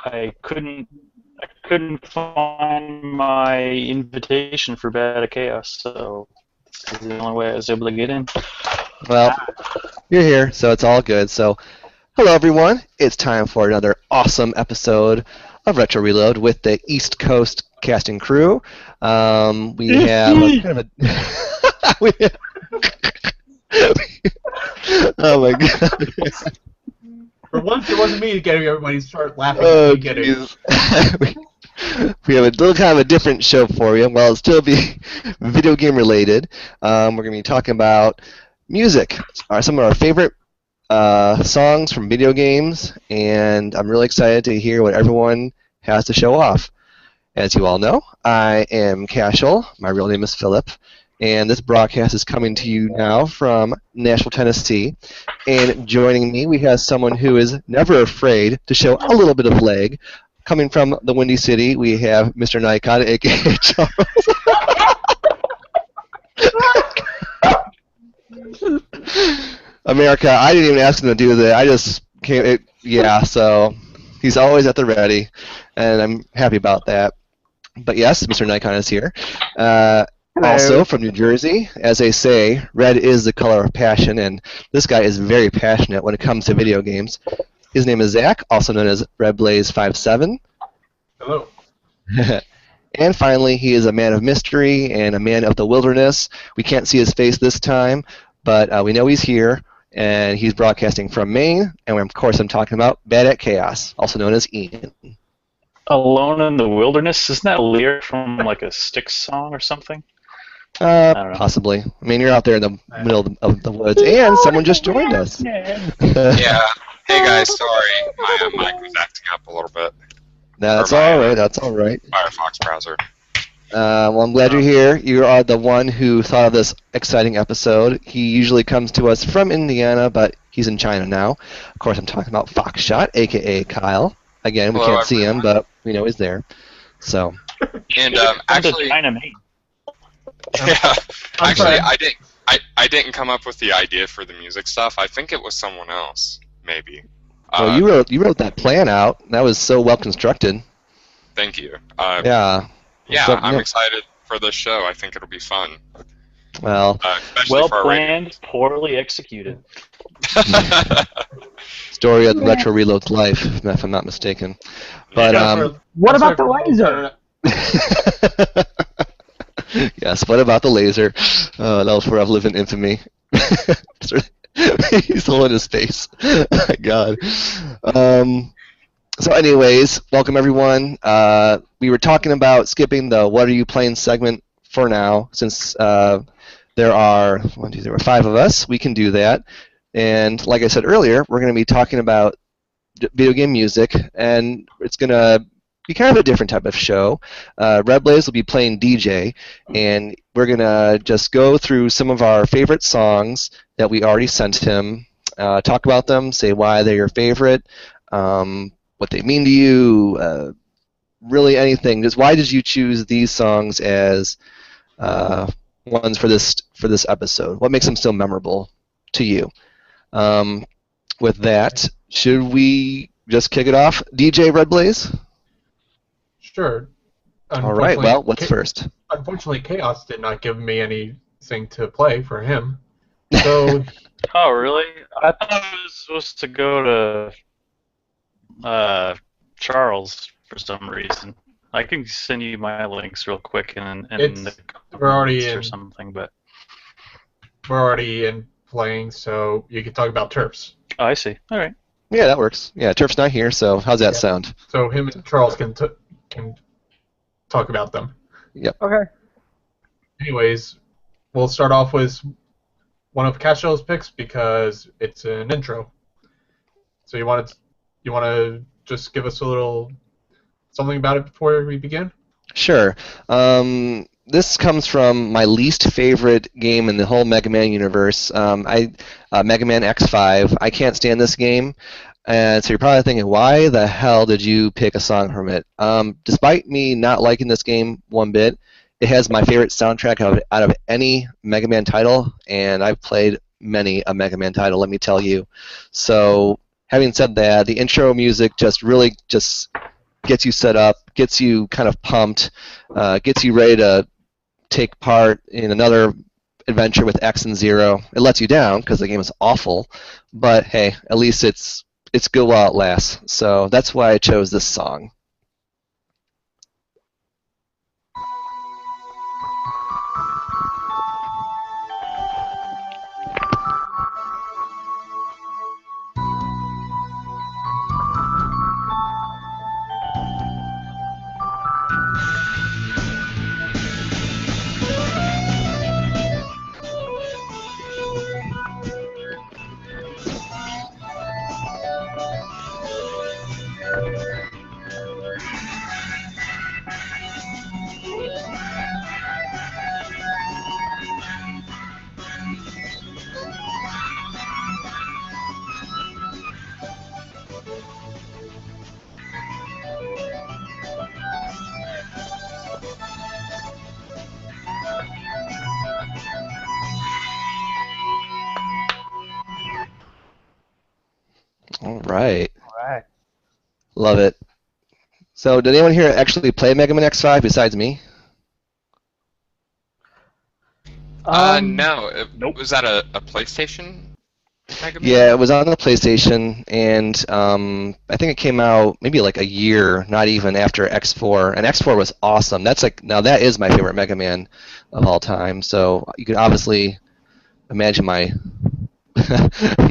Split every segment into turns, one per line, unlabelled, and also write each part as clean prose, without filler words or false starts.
I couldn't find my invitation for Bad of Chaos, so this is the only way I was able to get in.
Well, you're here, so it's all good. So, hello everyone. It's time for another awesome episode of Retro Reload with the East Coast casting crew. We have a kind of a. Oh my god.
For once, it wasn't me getting everybody to start laughing.
Oh,
Get it.
jeez. We have a little kind of a different show for you. Well, it'll still be video game related. We're going to be talking about music, some of our favorite songs from video games, and I'm really excited to hear what everyone has to show off. As you all know, I am Cashel. My real name is Philip, and this broadcast is coming to you now from Nashville, Tennessee. And joining me, we have someone who is never afraid to show a little bit of leg. Coming from the Windy City, we have Mr. Nikon, a.k.a. Charles. America, I didn't even ask him to do that. I just came, so he's always at the ready, and I'm happy about that. But yes, Mr. Nikon is here. Also from New Jersey, as they say, red is the color of passion, and this guy is very passionate when it comes to video games. His name is Zach, also known as RedBlaze57.
Hello.
And finally, he is a man of mystery and a man of the wilderness. We can't see his face this time, but we know he's here, and he's broadcasting from Maine, and of course I'm talking about Bad at Chaos, also known as Ian.
Alone in the Wilderness? Isn't that a lyric from like a Styx song or something? I don't know.
Possibly. I mean, you're out there in the middle of the woods, and someone just joined us.
Yeah. Hey guys, sorry, my mic was acting up a little bit.
That's all right. That's all right.
Firefox browser.
Well, I'm glad you're here. You are the one who thought of this exciting episode. He usually comes to us from Indiana, but he's in China now. Of course, I'm talking about Foxshot, a.k.a. Kyle. Again, we
Hello,
can't see him, but we know he's there. So.
And
Actually, China, Maine.
Yeah, actually, I didn't come up with the idea for the music stuff. I think it was someone else, maybe.
Well, you wrote that plan out. That was so well constructed.
Thank you.
Yeah.
Yeah,
So,
I'm excited for this show. I think it'll be fun.
Well,
especially
well
for our
planned, poorly executed.
Story of Retro Reload's life, if I'm not mistaken. But
what about the laser?
Yes, what about the laser? That will forever live in infamy. He's holding his face. Oh my God. So anyways, welcome everyone. We were talking about skipping the What Are You Playing segment for now, since there are 5 of us. We can do that. And like I said earlier, we're going to be talking about video game music, and it's going to be kind of a different type of show. RedBlaze will be playing DJ, and we're going to just go through some of our favorite songs that we already sent him, talk about them, say why they're your favorite, what they mean to you, really anything. Just why did you choose these songs as ones for this episode? What makes them so memorable to you? With that, should we just kick it off? DJ RedBlaze?
Sure.
All right, well, what's first?
Unfortunately, Chaos did not give me anything to play for him. So.
Oh, really? I thought I was supposed to go to Charles for some reason. I can send you my links real quick and
we're already in
or something, but
we're already in playing, so you can talk about Turfs.
Oh, I see. All right.
Yeah, that works. Yeah, Turf's not here, so how's that sound?
So him and Charles can talk about them.
Yep.
Okay.
Anyways, we'll start off with one of Cashel's picks because it's an intro. So you want to just give us a little something about it before we begin?
Sure. This comes from my least favorite game in the whole Mega Man universe. Mega Man X5. I can't stand this game. And so you're probably thinking, why the hell did you pick a song from it? Despite me not liking this game one bit, it has my favorite soundtrack out of any Mega Man title, and I've played many a Mega Man title, let me tell you. So having said that, the intro music just really gets you set up, gets you kind of pumped, gets you ready to take part in another adventure with X and Zero. It lets you down because the game is awful, but hey, at least it's good while it lasts. So that's why I chose this song. All right.
All right.
Love it. So, did anyone here actually play Mega Man X5 besides me?
No.
Nope.
Was that a PlayStation Mega Man?
Yeah, it was on the PlayStation, and I think it came out maybe like a year, not even after X4, and X4 was awesome. Now that is my favorite Mega Man of all time. So you can obviously imagine my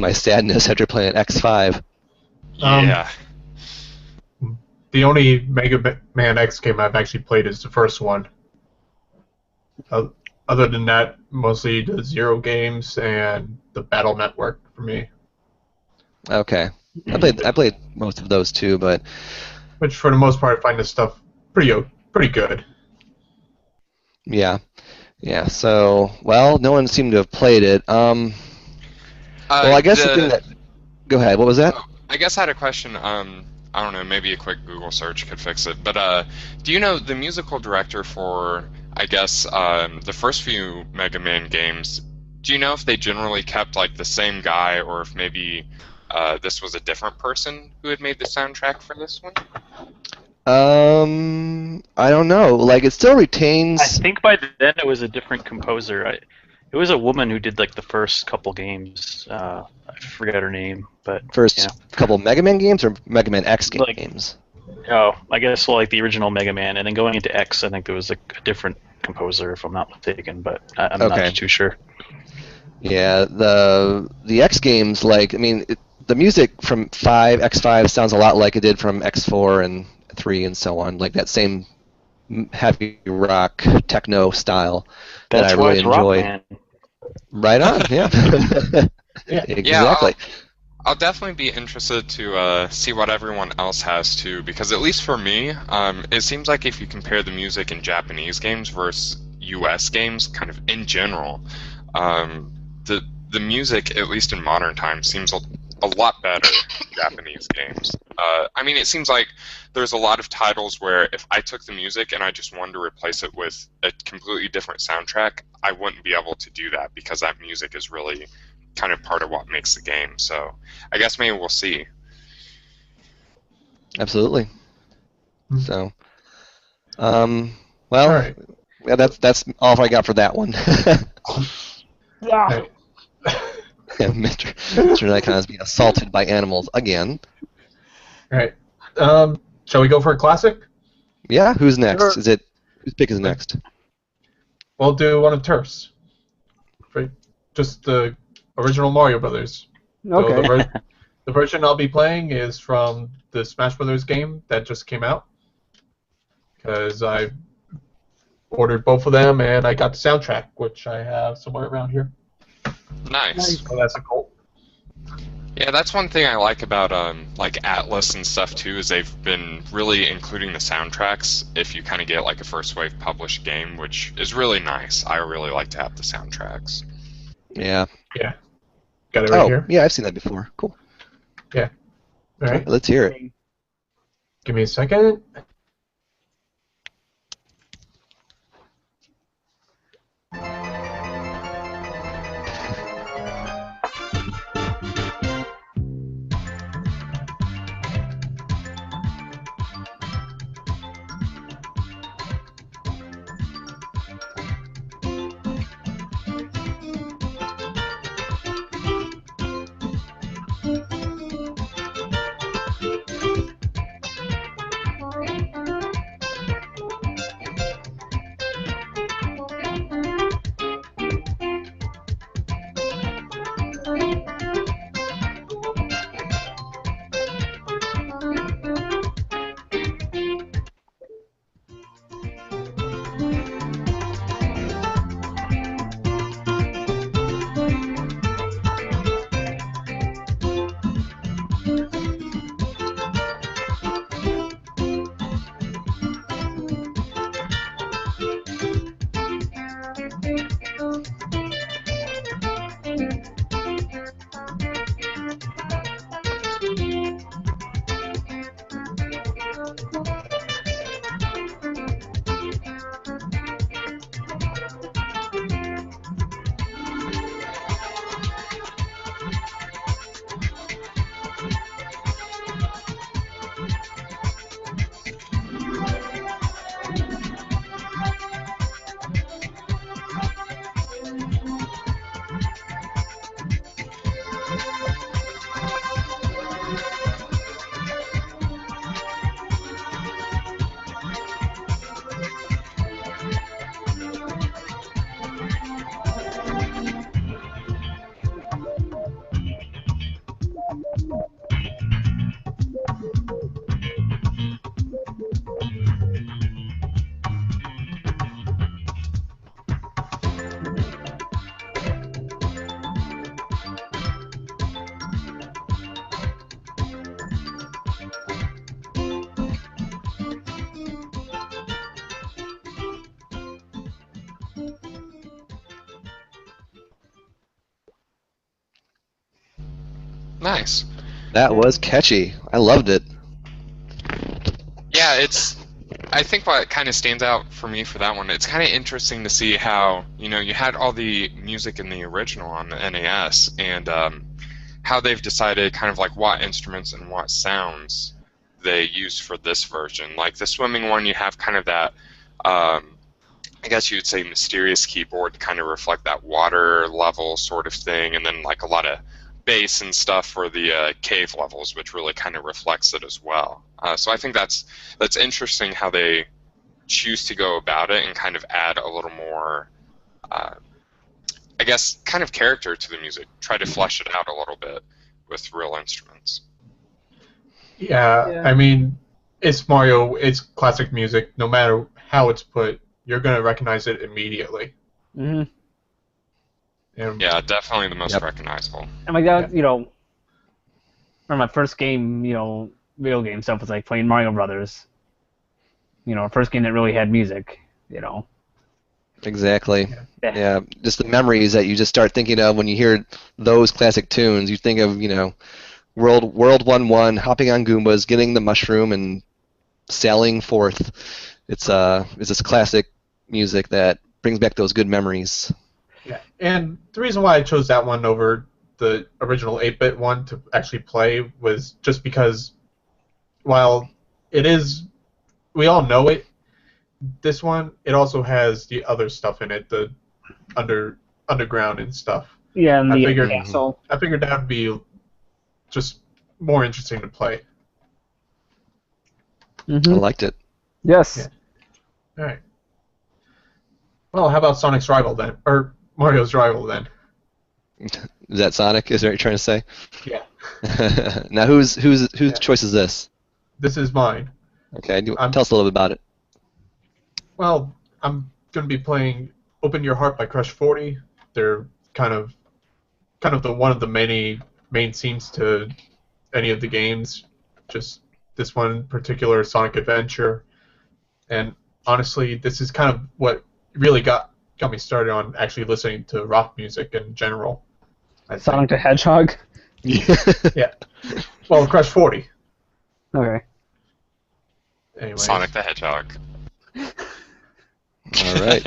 my sadness after playing X5.
Yeah.
The only Mega Man X game I've actually played is the first one. Other than that, mostly the Zero games and the Battle Network for me.
Okay, I played most of those too, but
Which, for the most part, I find this stuff pretty good.
yeah. So, well, no one seemed to have played it. Well, I guess the thing that. Go ahead. What was that?
I guess I had a question. I don't know, maybe a quick Google search could fix it. But do you know the musical director for, I guess, the first few Mega Man games? Do you know if they generally kept like the same guy, or if maybe this was a different person who had made the soundtrack for this one?
I don't know. Like, it still retains.
I think by then it was a different composer. It was a woman who did like the first couple games. I forget her name, but
First
yeah.
couple Mega Man games or Mega Man X games?
Oh, I guess like the original Mega Man, and then going into X, I think there was a different composer, if I'm not mistaken, but I'm not too sure.
Yeah, the X games, like, I mean, the music from X5 sounds a lot like it did from X4 and 3 and so on, like that same heavy rock techno style that I really enjoy.
Rock,
right on, yeah.
Yeah.
Exactly.
I'll definitely be interested to see what everyone else has too, because at least for me, it seems like if you compare the music in Japanese games versus US games, kind of in general, the music, at least in modern times, seems a lot better in Japanese games. I mean, it seems like there's a lot of titles where if I took the music and I just wanted to replace it with a completely different soundtrack, I wouldn't be able to do that because that music is really kind of part of what makes the game. So I guess maybe we'll see.
Absolutely. So, well,
All right.
yeah, that's all I got for that one.
Yeah.
Hey.
Mr. Nikon is being assaulted by animals again.
All right. Shall we go for a classic?
Yeah, who's next?
Sure.
Whose pick is next?
We'll do one of Turf's. Right. Just the original Mario Brothers.
Okay.
So the version I'll be playing is from the Smash Brothers game that just came out. Because I ordered both of them and I got the soundtrack, which I have somewhere around here.
Nice.
So that's a goal.
Yeah, that's one thing I like about like Atlas and stuff too, is they've been really including the soundtracks if you kind of get like a first wave published game, which is really nice. I really like to have the soundtracks.
Yeah.
Yeah. Got it right here.
Yeah, I've seen that before. Cool.
Yeah. All right.
Let's hear it.
Give me a second.
Nice.
That was catchy. I loved it.
Yeah, I think what kind of stands out for me for that one, it's kind of interesting to see how, you had all the music in the original on the NES, and how they've decided kind of like what instruments and what sounds they use for this version. Like the swimming one, you have kind of that, I guess you would say, mysterious keyboard to kind of reflect that water level sort of thing, and then like a lot of bass and stuff for the cave levels, which really kind of reflects it as well. So I think that's interesting how they choose to go about it and kind of add a little more, I guess, kind of character to the music. Try to flesh it out a little bit with real instruments.
Yeah, I mean, it's Mario. It's classic music. No matter how it's put, you're gonna recognize it immediately.
Mm-hmm.
Yeah, definitely the most recognizable.
And like that, one of my first game, video game stuff was like playing Mario Brothers. First game that really had music.
Exactly. Yeah, just the memories that you just start thinking of when you hear those classic tunes. You think of, World 1-1, hopping on Goombas, getting the mushroom, and sailing forth. It's this classic music that brings back those good memories.
Yeah, and the reason why I chose that one over the original 8-bit one to actually play was just because, while it is, we all know it, this one, it also has the other stuff in it, the underground and stuff.
Yeah, and the
figured,
castle.
I figured that would be just more interesting to play.
Mm-hmm.
I liked it.
Yes.
Yeah. All right. Well, how about Sonic's Rival then, or Mario's Rival then?
Is that Sonic? Is that what you're trying to say?
Yeah.
Now, whose choice is this?
This is mine.
Okay, tell us a little bit about it.
Well, I'm going to be playing "Open Your Heart" by Crush 40. They're kind of the one of the many main themes to any of the games. Just this one in particular, Sonic Adventure, and honestly, this is kind of what really got me started on actually listening to rock music in general.
Sonic the Hedgehog.
Yeah. Well, Crush 40.
Okay.
Anyways.
Sonic the Hedgehog.
All right.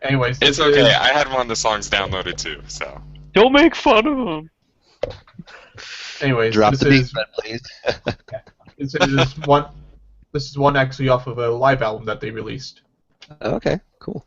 Anyways,
It's okay. I had one of the songs downloaded too, so.
Don't make fun of him.
Anyways,
Drop the beat, please.
This is one actually off of a live album that they released.
Okay, cool.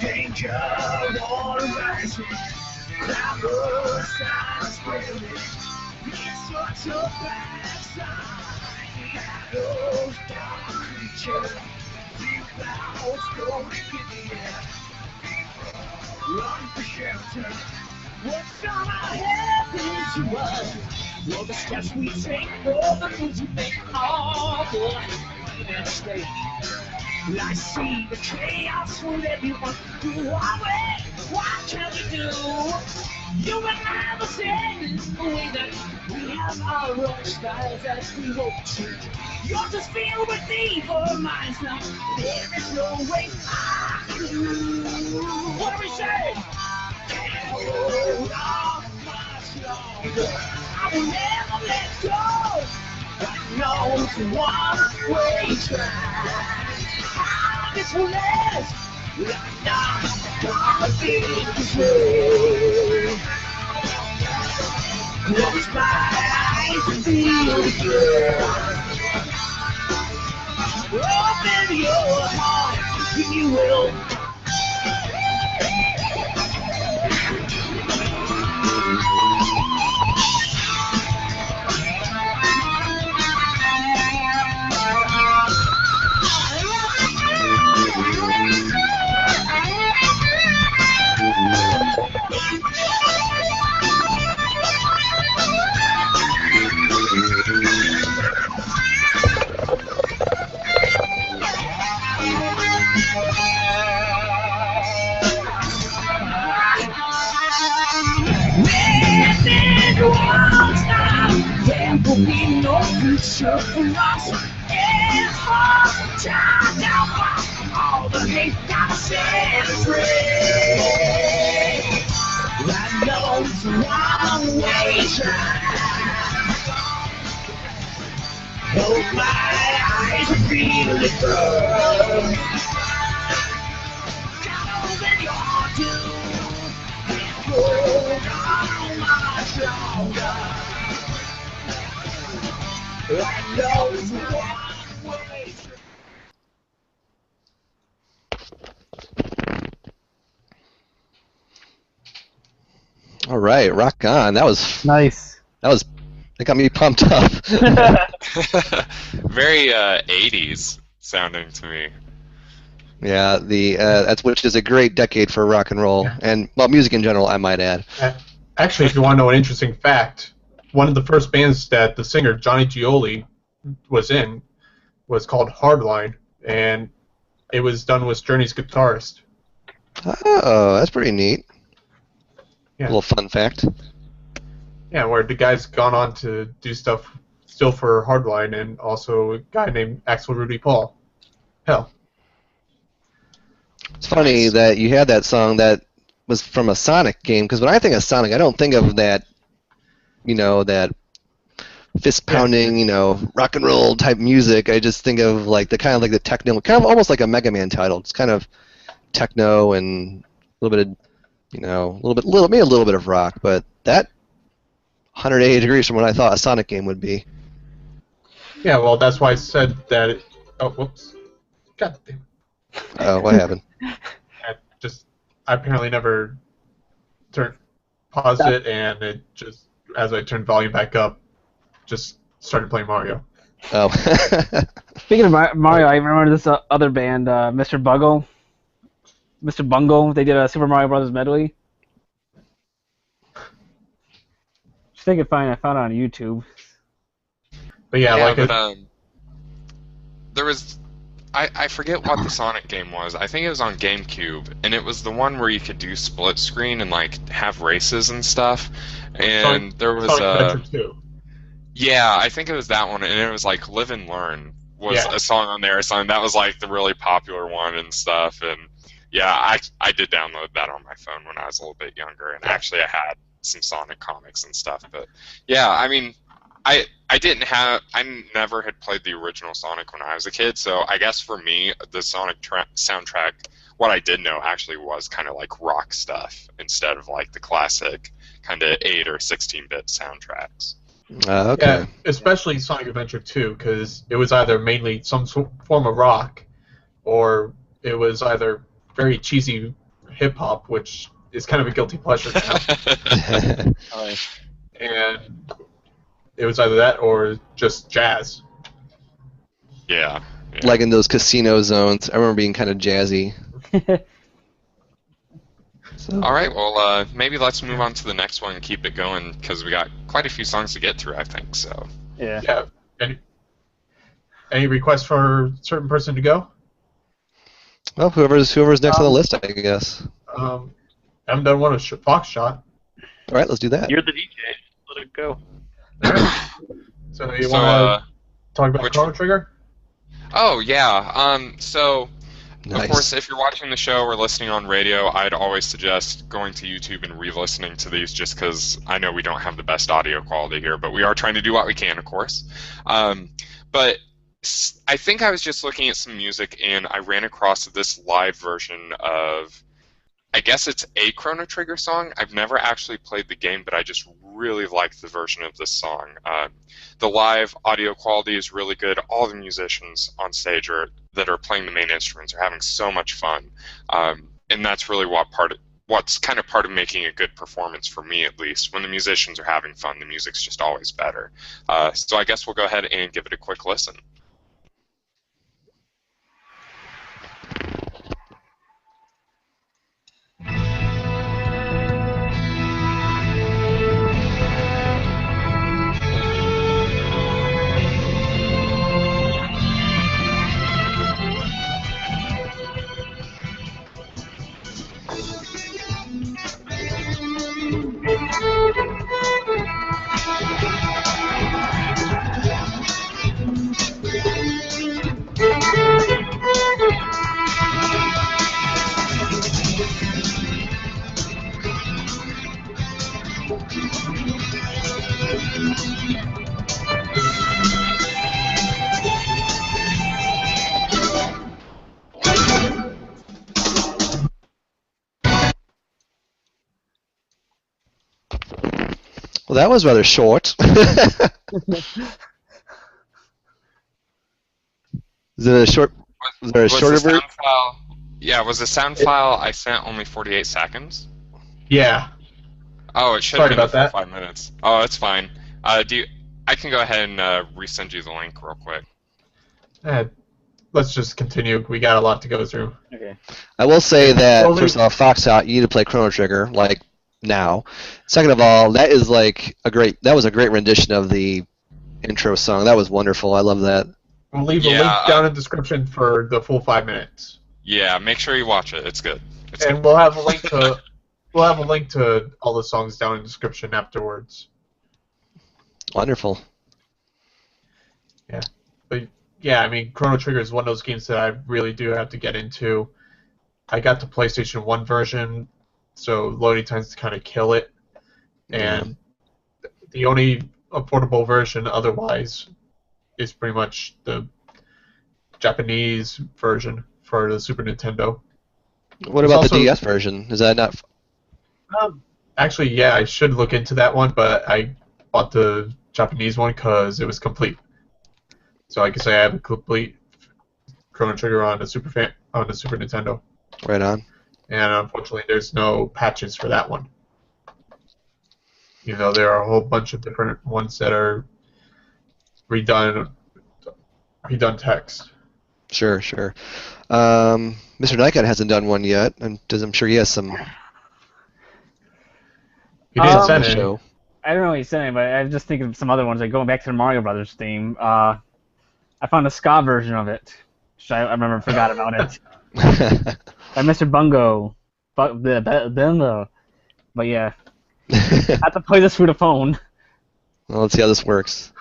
Danger, water rising, cloudburst, silence spreading. It's such a bad sign. Shadows, dark creatures, deep clouds going in the air. Run for shelter. What's gonna happen to us? Well, the steps we take, all the moves we make, all the mistake. I see the chaos will everyone go our way. What can we do? You and I will stand the way that we have our own styles as we hope to. Yours is filled with evil minds now. There is no way I can do. What do we say? Can't hold on much longer. I will never let go. I know it's a one-way track. This will last. I'm not gonna be this way. Close my eyes and feel the girl. Open your heart, if you will. When it won't stop, there will be no future for us. It's hard to turn down all the hate gotta set free. I know it's the wrong way to hold my eyes and feel it burn. Gotta open your heart to hold on much longer. I know it's the wrong way to
All right, rock on.
Nice.
That got me pumped up.
Very 80s sounding to me.
Yeah, that's which is a great decade for rock and roll and well, music in general, I might add.
Actually, if you want to know an interesting fact, one of the first bands that the singer Johnny Gioli was in was called Hardline, and it was done with Journey's guitarist.
Oh, that's pretty neat.
Yeah.
A little fun fact.
Yeah, where the guy's gone on to do stuff still for Hardline, and also a guy named Axel Rudy Paul. Hell.
It's funny that you had that song that was from a Sonic game, because when I think of Sonic, I don't think of that, that fist pounding, rock and roll type music. I just think of like the kind of like the techno, kind of almost like a Mega Man title. It's kind of techno and a little bit of, maybe a little bit of rock, but that 180 degrees from what I thought a Sonic game would be.
Yeah, well, that's why I said that. Oh, whoops. God damn.
Oh, what happened?
I apparently never paused it, and it just, as I turned volume back up, just started playing Mario.
Oh.
Speaking of Mario, I remember this other band, Mr. Bungle. Mr. Bungle, they did a Super Mario Brothers medley. Just think it's fine. I found it on YouTube.
But yeah,
there was, I forget what the Sonic game was. I think it was on GameCube, and it was the one where you could do split screen and like have races and stuff. And there was
Sonic Adventure 2.
Yeah, I think it was that one, and it was like Live and Learn was a song on there. That was like the really popular one and stuff. And yeah, I did download that on my phone when I was a little bit younger, and actually I had some Sonic comics and stuff. But yeah, I mean, I never had played the original Sonic when I was a kid, so I guess for me, the Sonic soundtrack, what I did know actually was kind of like rock stuff instead of like the classic kind of 8 or 16-bit soundtracks.
Okay.
Yeah, especially Sonic Adventure 2, because it was either mainly some form of rock, or it was either very cheesy hip-hop, which is kind of a guilty pleasure now. And it was either that or just jazz.
Yeah.
Like in those casino zones. I remember being kind of jazzy.
All right, well, maybe let's move on to the next one and keep it going, because we got quite a few songs to get through, I think, so.
Yeah.
Any requests for a certain person to go?
Well, whoever's next on the list, I guess.
I haven't done one of Foxshot.
All right, let's do that.
You're the DJ. Let it go.
So you want to talk about Chrono Trigger?
Oh, yeah. So,
Nice.
of course, if you're watching the show or listening on radio, I'd always suggest going to YouTube and re-listening to these, just because I know we don't have the best audio quality here, but we are trying to do what we can, of course. But I think I was just looking at some music, and I ran across this live version of, I guess it's a Chrono Trigger song. I've never actually played the game, but I just really like the version of this song. The live audio quality is really good. All the musicians on stage that are playing the main instruments are having so much fun, and that's really what's kind of part of making a good performance for me, at least. When the musicians are having fun, the music's just always better. So I guess we'll go ahead and give it a quick listen.
Well, that was rather short. Is it a short? Was there a
Was
shorter
the
version?
sound file? Yeah, was the sound file I sent only 48 seconds?
Yeah.
Oh, it should
Sorry
have been
about
the full
that.
5 minutes. Oh, it's fine. I can go ahead and resend you the link real quick.
Let's just continue. We got a lot to go through.
Okay.
I will say that
Well,
first of all, Foxhot, you need to play Chrono Trigger like now. Second of all, that is like that was a great rendition of the intro song. That was wonderful. I love that.
We'll leave a
Yeah,
link down in the description for the full 5 minutes.
Yeah, make sure you watch it. It's good. It's
And
good.
we'll have a link to all the songs down in the description afterwards.
Wonderful.
But yeah, I mean, Chrono Trigger is one of those games that I really do have to get into. I got the PlayStation 1 version, so loading times kind of kill it. And the only affordable version otherwise is pretty much the Japanese version for the Super Nintendo.
What
There's
about the
also-
DS version? Is that not?
Actually, yeah, I should look into that one, but I bought the Japanese one because it was complete. So I can say I have a complete Chrono Trigger on the Super Nintendo,
Right on.
and unfortunately, there's no patches for that one. You know, there are a whole bunch of different ones that are redone text.
Sure, sure. Mr. Nycott hasn't done one yet, and I'm sure he has some
He didn't
Um,
send any.
show.
I don't know what he's saying, but I'm just thinking of some other ones. Like going back to the Mario Brothers theme, I found a ska version of it, which I remember forgot about it. By Mr. Bungo. Bungo. But yeah, I have to play this through the phone.
Well, let's see how this works.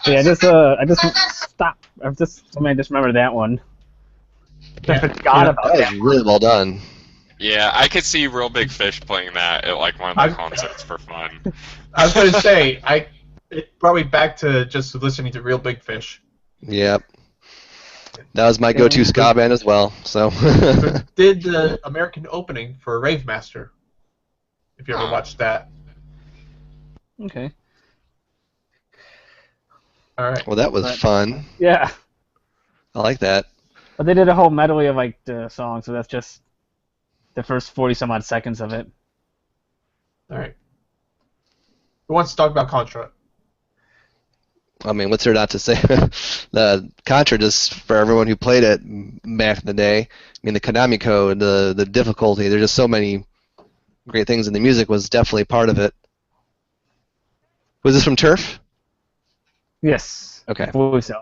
Yeah, I just stopped. I just remembered that one. I
Yeah.
forgot about
That was
that.
really well done.
Yeah, I could see Real Big Fish playing that at like one of the
I-
concerts for fun.
I was going to say, it brought me back to just listening to Real Big Fish.
Yep. That was my go-to ska band as well. So.
Did the American opening for Rave Master, if you ever
Oh.
watched that.
Okay.
All right.
Well, that was
But-
fun.
Yeah,
I like that.
but they did a whole medley of like the songs, so that's just the first 40 some odd seconds of it.
All right. Who wants to talk about Contra?
I mean, what's there not to say? The Contra, just for everyone who played it back in the day. I mean, the Konami code, the difficulty. There's just so many great things, and the music was definitely part of it. Was this from Turf?
Yes.
Okay.
I believe so.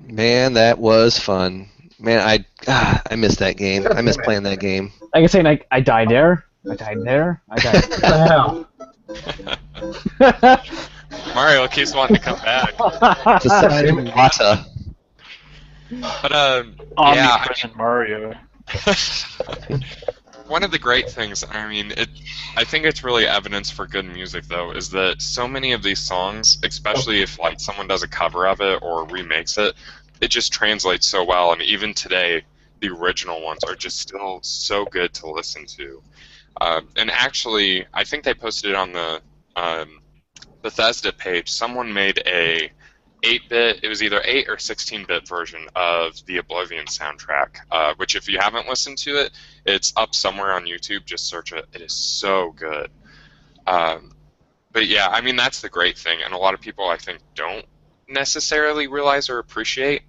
Man, that was fun. Man, I missed that game. I miss playing that game.
Like I say, I died there. I died there. I died
What the hell?
there.
Mario keeps wanting to come back.
Decided Wata.
But yeah,
Omnipresent Mario.
one of the great things, I think it's really evidence for good music, though, is that so many of these songs, especially if like someone does a cover of it or remakes it, it just translates so well. And even today, the original ones are just still so good to listen to. And actually, I think they posted it on the Bethesda page. Someone made a 8-bit, it was either 8 or 16-bit version of the Oblivion soundtrack, which if you haven't listened to it, it's up somewhere on YouTube. Just search it. It is so good. But yeah, I mean, that's the great thing, and a lot of people, I think, don't necessarily realize or appreciate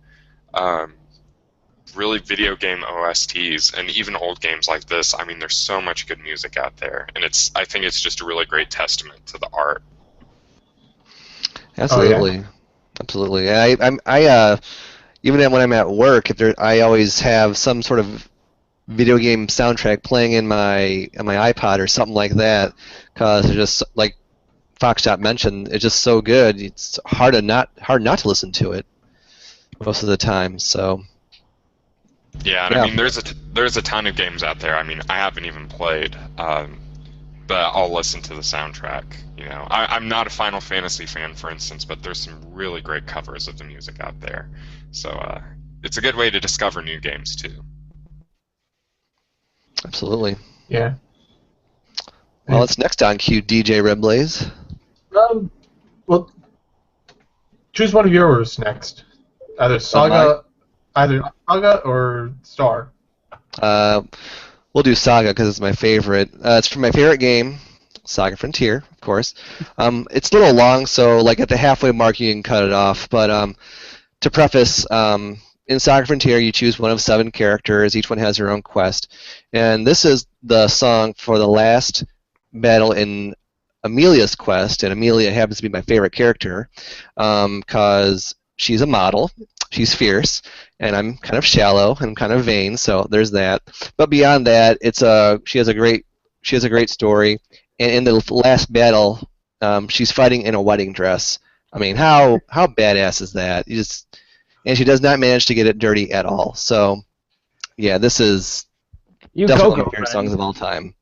really video game OSTs, and even old games like this. I mean, there's so much good music out there, and I think it's just a really great testament to the art.
Absolutely.
Oh, yeah.
Absolutely. Even when I'm at work, I always have some sort of video game soundtrack playing in my iPod or something like that, because it's just like Foxshot mentioned, it's just so good. It's hard not to listen to it most of the time. So.
Yeah, and
Yeah.
I mean, there's a ton of games out there. I mean, I haven't even played, but I'll listen to the soundtrack. You know, I'm not a Final Fantasy fan, for instance, but there's some really great covers of the music out there. So it's a good way to discover new games too.
Absolutely.
Yeah.
Well, it's next on cue, DJ Redblaze.
Well, choose one of yours next. Either Saga or Star.
We'll do Saga because it's my favorite. It's from my favorite game, Saga Frontier, of course. It's a little long, so like at the halfway mark you can cut it off. But to preface, in Saga Frontier you choose one of 7 characters. Each one has their own quest, and this is the song for the last battle in Amelia's quest. And Amelia happens to be my favorite character because she's a model. She's fierce, and I'm kind of shallow and kind of vain, so there's that. But beyond that, she has a great story. And in the last battle, she's fighting in a wedding dress. I mean, how badass is that? And she does not manage to get it dirty at all. So, yeah, this is
You
definitely
go,
my favorite songs of all time.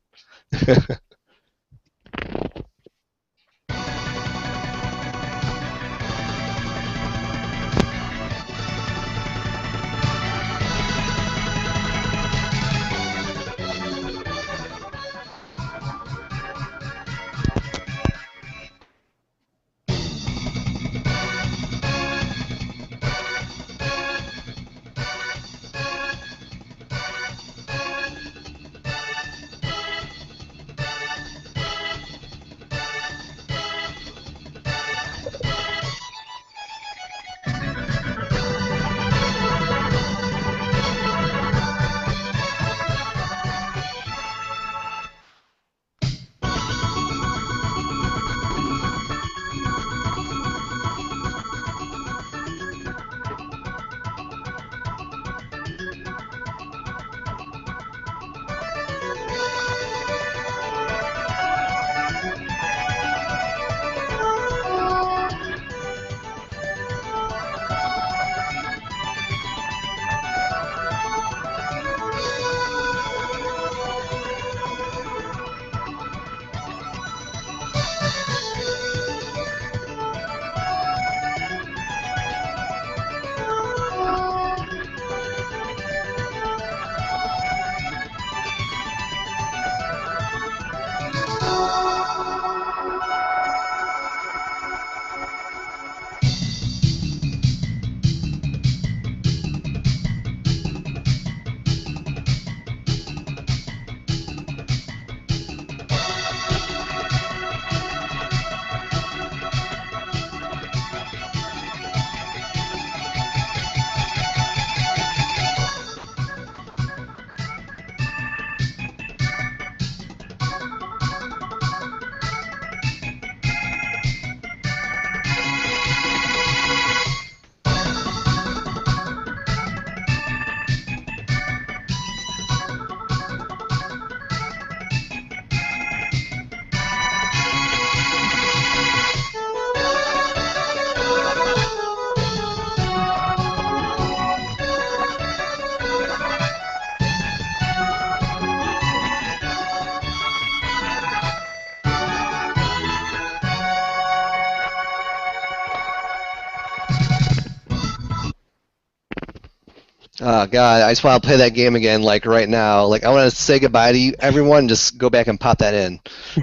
Oh God, I just want to play that game again, like right now. Like I want to say goodbye to you, everyone. Just go back and pop that in.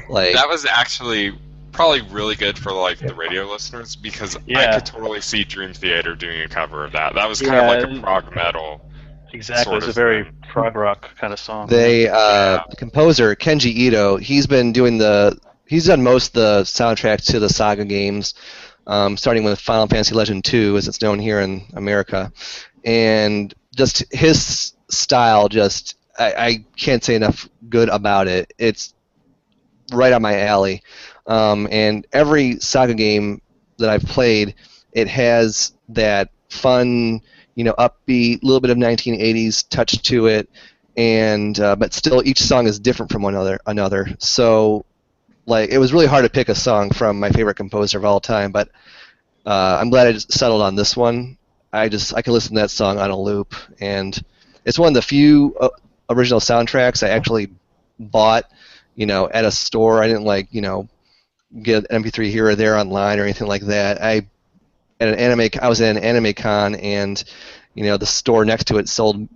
Like
That was actually probably really good for like the radio listeners because I
Yeah.
could totally see Dream Theater doing a cover of that. That was kind of like a prog metal.
Exactly,
Sort
it's a
of
very
thing.
prog rock kind of song.
the composer Kenji Ito, he's done most of the soundtracks to the Saga games, starting with Final Fantasy Legend 2, as it's known here in America, and just his style, I can't say enough good about it. It's right up my alley, and every Saga game that I've played, it has that fun, upbeat, little bit of 1980s touch to it, and but still each song is different from one another. So, like, it was really hard to pick a song from my favorite composer of all time, but I'm glad I just settled on this one. I can listen to that song on a loop, and it's one of the few original soundtracks I actually bought, at a store. I didn't get an MP3 here or there online or anything like that. I was at an anime con, and the store next to it sold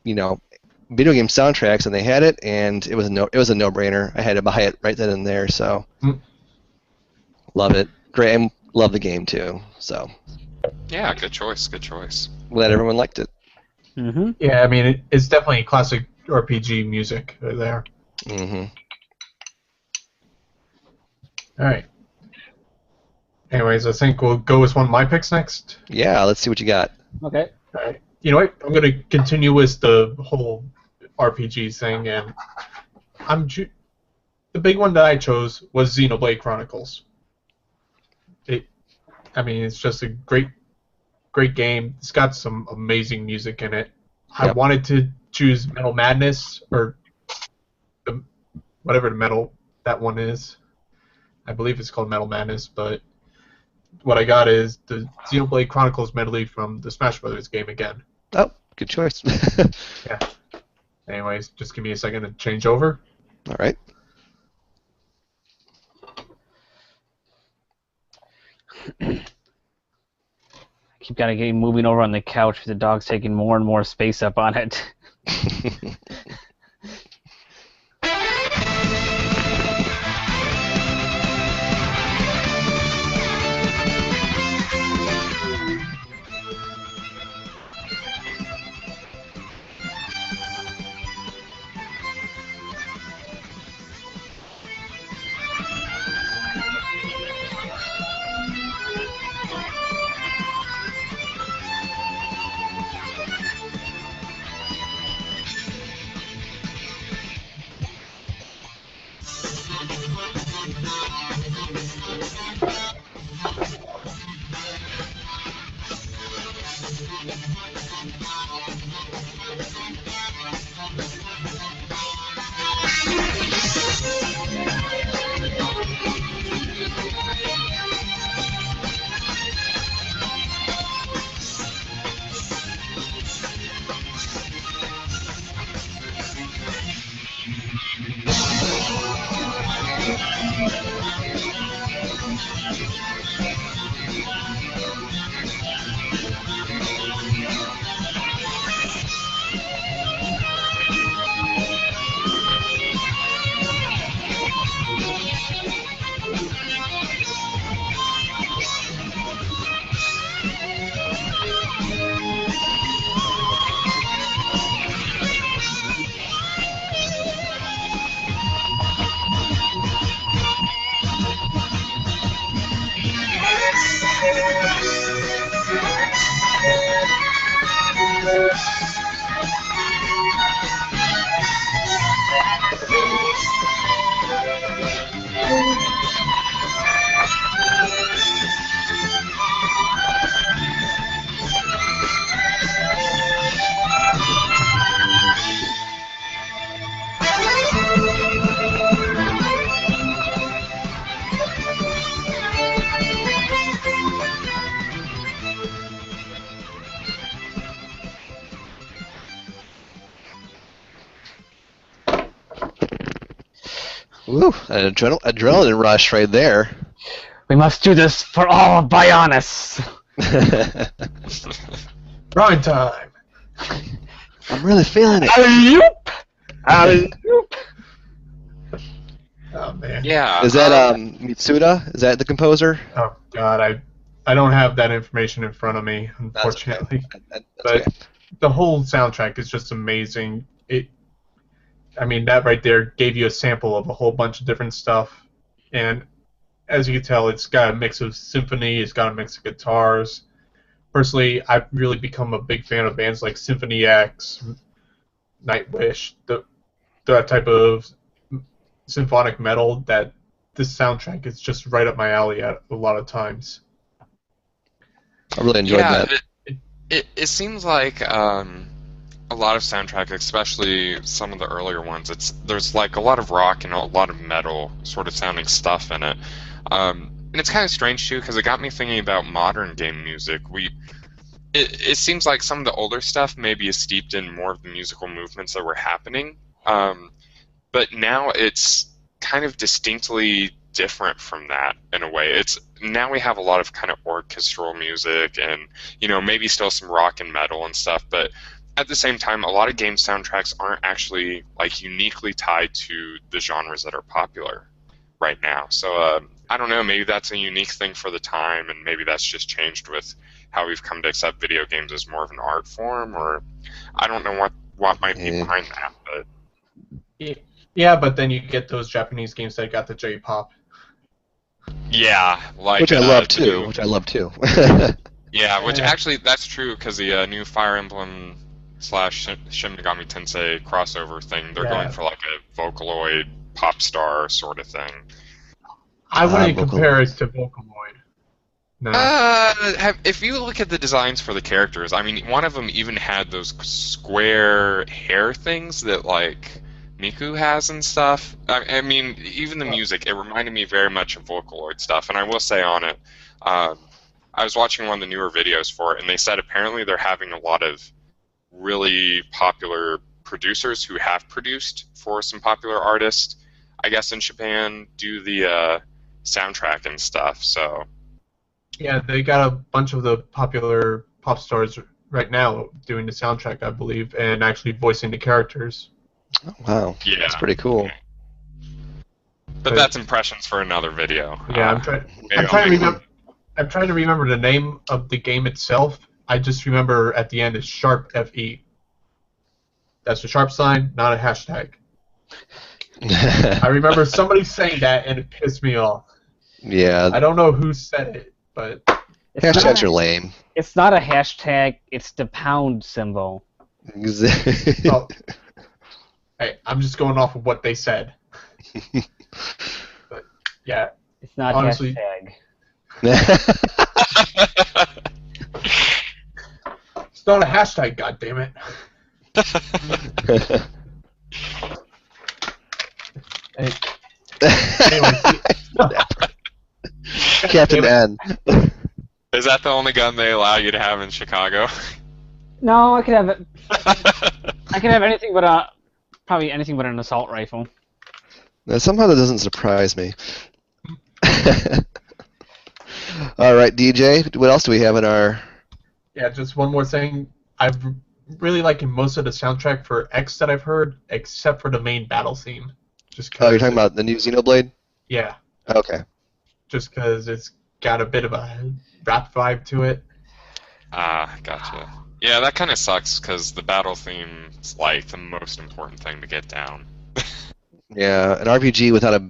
video game soundtracks, and they had it, and it was a no-brainer. I had to buy it right then and there. So love it. Great, and love the game too. So
Yeah, good choice. Good choice.
glad everyone liked it.
Mm-hmm.
Yeah, I mean, it's definitely classic RPG music right there.
Hmm.
All right. Anyways, I think we'll go with one of my picks next.
Yeah, let's see what you got.
Okay.
All right. You know what? I'm going to continue with the whole RPG thing, and the big one that I chose was Xenoblade Chronicles. It's just a great game. It's got some amazing music in it. I
Yep.
wanted to choose Metal Madness, or whatever the metal that one is. I believe it's called Metal Madness, but what I got is the Xenoblade Chronicles medley from the Smash Brothers game again.
Oh, good choice.
Anyways, just give me a second to change over.
All right.
Keep gotta get moving over on the couch because the dog's taking more and more space up on it.
Woo, an adrenaline rush right there.
We must do this for all of Bionis.
Grind time!
I'm really feeling it.
Alley-oop! Alley-oop!
Oh man.
Yeah.
Is that Mitsuda? Is that the composer?
Oh god, I don't have that information in front of me,
That's okay.
unfortunately.
That's
But
okay.
the whole soundtrack is just amazing. I mean, that right there gave you a sample of a whole bunch of different stuff, and as you can tell, it's got a mix of symphony, it's got a mix of guitars. Personally, I've really become a big fan of bands like Symphony X, Nightwish, that type of symphonic metal. That this soundtrack is just right up my alley at a lot of times.
I really enjoyed that.
It seems like a lot of soundtracks, especially some of the earlier ones, there's like a lot of rock and a lot of metal sort of sounding stuff in it. And it's kind of strange too, because it got me thinking about modern game music. It seems like some of the older stuff maybe is steeped in more of the musical movements that were happening, but now it's kind of distinctly different from that in a way. Now we have a lot of kind of orchestral music and maybe still some rock and metal and stuff, but at the same time, a lot of game soundtracks aren't actually like uniquely tied to the genres that are popular right now. So I don't know, maybe that's a unique thing for the time, and maybe that's just changed with how we've come to accept video games as more of an art form, or I don't know what might be behind that. But
yeah, but then you get those Japanese games that got the J-pop.
yeah, like
Which I love too.
Yeah, which actually that's true, because the new Fire Emblem / Shin Megami Tensei crossover thing, they're going for like a Vocaloid pop star sort of thing.
I wouldn't compare it to Vocaloid. No.
If you look at the designs for the characters, I mean, one of them even had those square hair things that like Miku has and stuff. I mean, even the music, it reminded me very much of Vocaloid stuff. And I will say on it, I was watching one of the newer videos for it, and they said apparently they're having a lot of really popular producers who have produced for some popular artists, I guess in Japan, do the soundtrack and stuff. So
yeah, they got a bunch of the popular pop stars right now doing the soundtrack, I believe, and actually voicing the characters.
Oh, wow,
yeah,
that's pretty cool.
But that's impressions for another video.
Yeah, I'm trying to remember the name of the game itself. I just remember at the end it's Sharp FE. That's a sharp sign, not a hashtag. I remember somebody saying that, and it pissed me off.
Yeah.
I don't know who said it, but
Hashtags are lame.
It's not a hashtag. It's the pound symbol.
oh, hey, I'm just going off of what they said. But yeah,
It's not
honestly,
hashtag.
It's not a hashtag, goddammit. Anyway,
Captain N.
Is that the only gun they allow you to have in Chicago?
No, I could have it. I could have anything but probably anything but an assault rifle.
Now, somehow that doesn't surprise me. All right, DJ. What else do we have in our?
yeah, just one more thing. I've really liking most of the soundtrack for X that I've heard, except for the main battle theme. Just
Oh, you're talking about the new Xenoblade?
Yeah,
Okay.
just because it's got a bit of a rap vibe to it.
Ah, gotcha. Yeah, that kind of sucks, because the battle theme is like the most important thing to get down.
Yeah, an RPG without a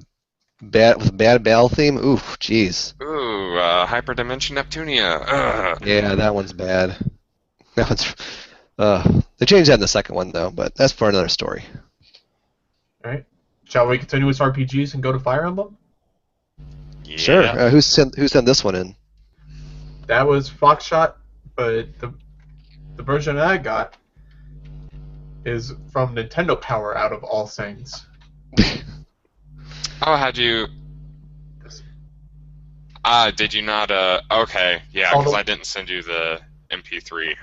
bad battle theme. Oof, jeez.
Ooh, Hyperdimension Neptunia. Ugh.
Yeah, that one's bad. That one's. They changed that in the second one though, but that's for another story.
Alright. Shall we continue with RPGs and go to Fire Emblem?
Yeah.
Sure. Who sent this one in?
That was Foxshot, but the version I got is from Nintendo Power out of all things.
Oh, had you? Did you not? Okay, yeah, because I didn't send you the MP3.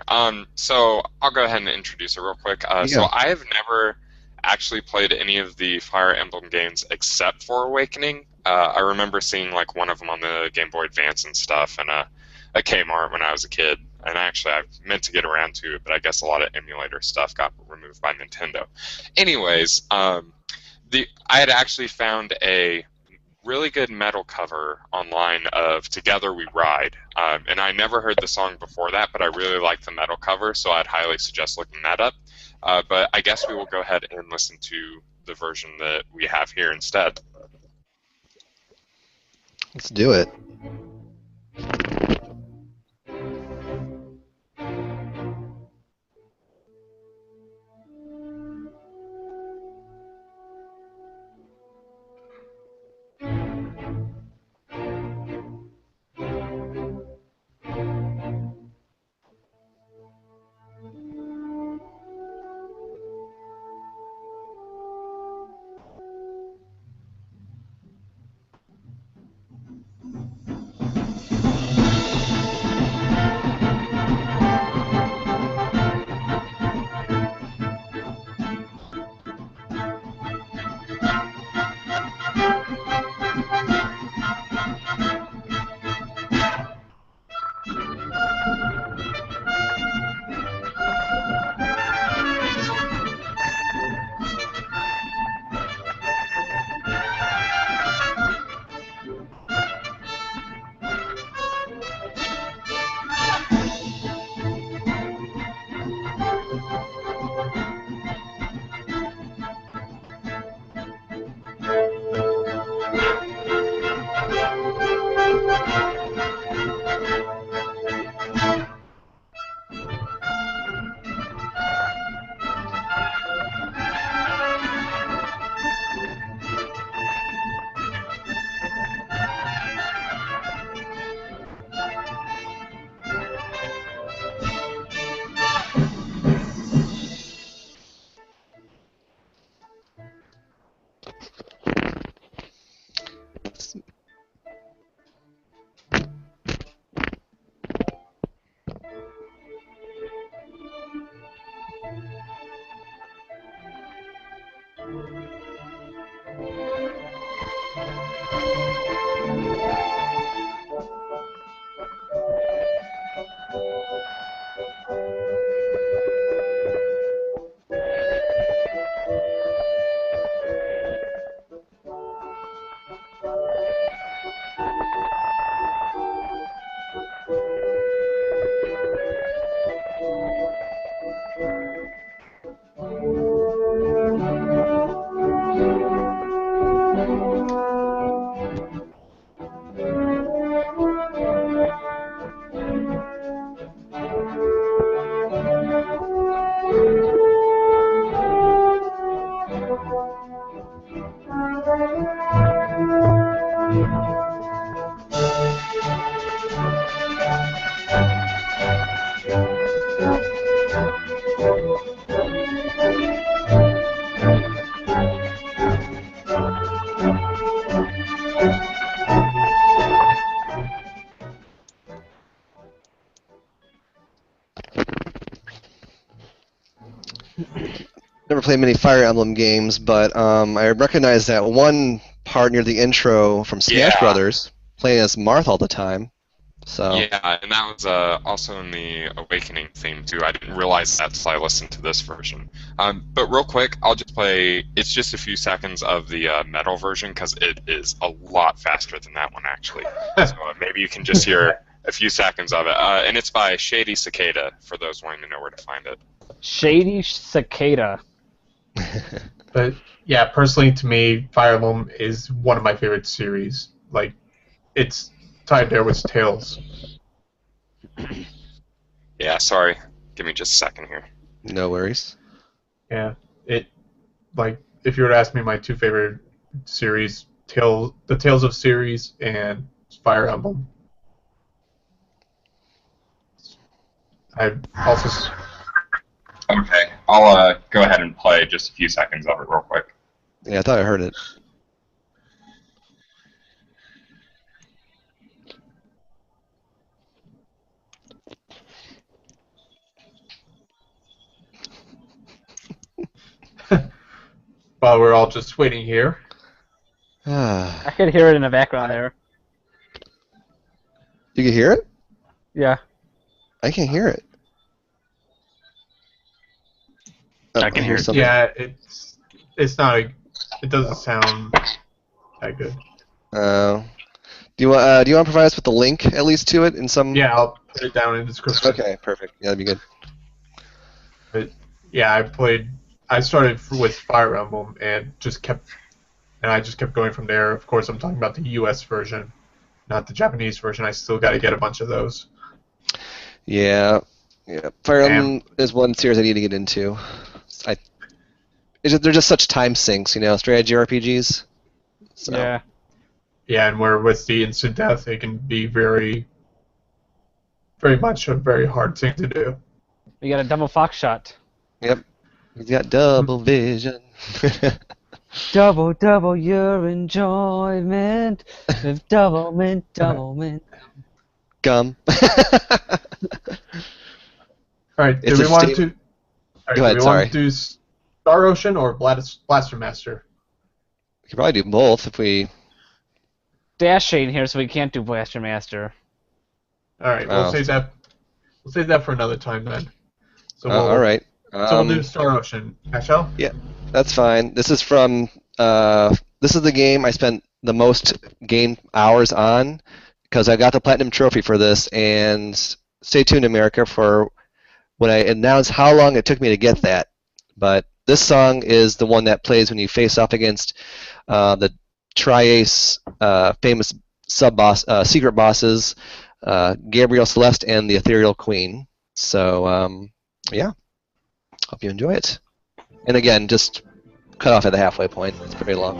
So I'll go ahead and introduce it real quick. So I have never actually played any of the Fire Emblem games except for Awakening. I remember seeing like one of them on the Game Boy Advance and stuff, and a Kmart when I was a kid. and actually I meant to get around to it, but I guess a lot of emulator stuff got removed by Nintendo. Anyways, I had actually found a really good metal cover online of Together We Ride, and I never heard the song before that, but I really like the metal cover, so I'd highly suggest looking that up. But I guess we will go ahead and listen to the version that we have here instead.
Let's do it. Never played many Fire Emblem games, but I recognize that one part near the intro from Smash
Yeah.
Brothers, playing as Marth all the time. So
Yeah, and that was also in the Awakening theme too. I didn't realize that until I listened to this version. But real quick, I'll just play. It's just a few seconds of the metal version because it is a lot faster than that one actually. So maybe you can just hear a few seconds of it. And it's by Shady Cicada for those wanting to know where to find it.
Shady Cicada.
But yeah, personally to me, Fire Emblem is one of my favorite series. Like, it's tied there with Tales.
Yeah, sorry. Give me just a second here.
no worries.
Yeah, like if you were to ask me my two favorite series, the Tales of series and Fire Emblem. I also
Okay, I'll go ahead and play just a few seconds of it real quick.
Yeah, I thought I heard it.
while we're all just waiting here.
I could hear it in the background there.
You can hear it?
Yeah.
I can hear it. Oh,
I can hear
hear
it.
something.
Yeah, it's not a. It doesn't sound that good.
Do you want to provide us with the link at least to it in some?
Yeah, I'll put it down in the description.
Okay, perfect. Yeah, that'd be good.
But yeah, I started with Fire Emblem and I just kept going from there. Of course, I'm talking about the U.S. version, not the Japanese version. I still got to get a bunch of those.
Yeah. Fire Emblem is one series I need to get into. They're just such time sinks, strategy RPGs. So.
Yeah.
Yeah, and where with the instant death, it can be very, very much a very hard thing to do.
You got a double fox shot.
Yep. He's got double vision.
Double your enjoyment with double mint.
Gum.
All right,
It's
do we
a
want
sta-
to?
Go ahead,
do we
sorry.
want to do Star Ocean or Blaster Master?
We could probably do both if we.
Dash ain't here, so we can't do Blaster Master.
All right,
Oh.
we'll save that. We'll save that for another time then. So
All right.
So we'll do Star Ocean. Ashel?
Yeah, that's fine. This is from. This is the game I spent the most game hours on because I got the platinum trophy for this. And stay tuned, America, for when I announce how long it took me to get that. But this song is the one that plays when you face off against the Tri-Ace famous secret bosses, Gabriel Celeste and the Ethereal Queen. So, yeah. Hope you enjoy it. And again, just cut off at the halfway point. It's very long.